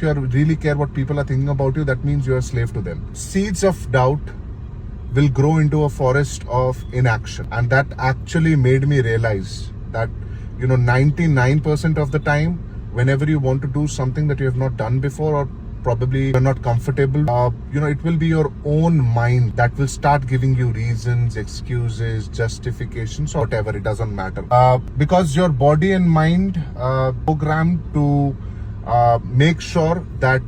If you really care what people are thinking about you, that means you're a slave to them. Seeds of doubt will grow into a forest of inaction. And that actually made me realize that, 99% of the time, whenever you want to do something that you have not done before, or probably you're not comfortable, it will be your own mind that will start giving you reasons, excuses, justifications, or whatever. It doesn't matter. Because your body and mind programmed to make sure that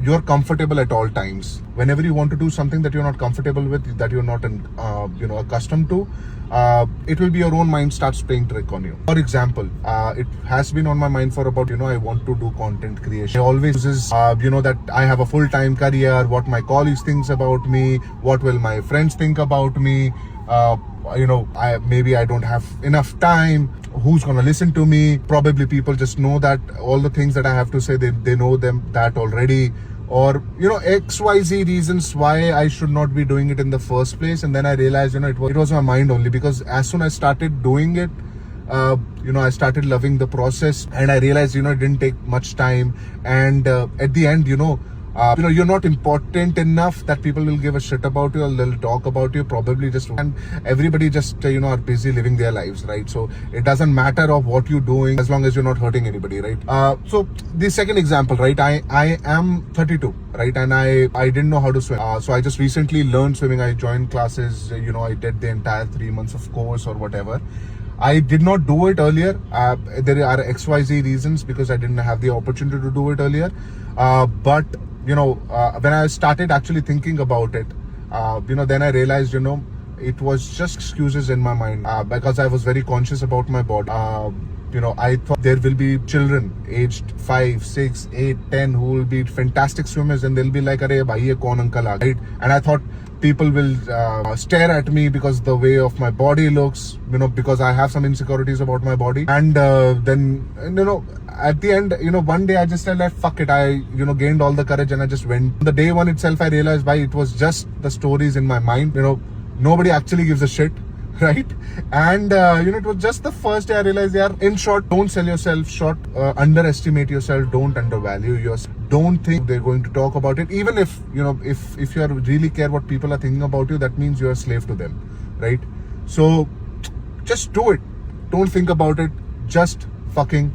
you're comfortable at all times. Whenever you want to do something that you're not comfortable with, that you're not accustomed to, it will be your own mind starts playing trick on you. For example, it has been on my mind for about, I want to do content creation. I always uses, that I have a full-time career, what my colleagues thinks about me, what will my friends think about me, maybe I don't have enough time, who's gonna listen to me. Probably people just know that all the things that I have to say, they know that already, or XYZ reasons why I should not be doing it in the first place. And then I realized it was my mind only, because as soon as I started doing it, I started loving the process, and I realized it didn't take much time, and at the end you're not important enough that people will give a shit about you, or they'll talk about you. Probably just, and everybody just are busy living their lives, right? So it doesn't matter of what you're doing as long as you're not hurting anybody, right? So the second example, right? I am 32, right? And I didn't know how to swim, so I just recently learned swimming. I joined classes, I did the entire 3 months of course or whatever. I did not do it earlier. There are XYZ reasons, because I didn't have the opportunity to do it earlier. But when I started actually thinking about it, then I realized, it was just excuses in my mind, because I was very conscious about my body. I thought there will be children aged 5, 6, 8, 10 who will be fantastic swimmers, and they'll be like, "Arey bhai, ye kaun uncle aa gaya?" Right? And I thought people will stare at me because the way of my body looks, because I have some insecurities about my body. And then, at the end, one day I just said, fuck it. I, gained all the courage and I just went. The day one itself, I realized why it was just the stories in my mind. Nobody actually gives a shit, right? And, it was just the first day I realized, in short, don't sell yourself short, underestimate yourself, don't undervalue yourself. Don't think they're going to talk about it. Even if, if you really care what people are thinking about you, that means you're a slave to them, right? So just do it. Don't think about it. Just fucking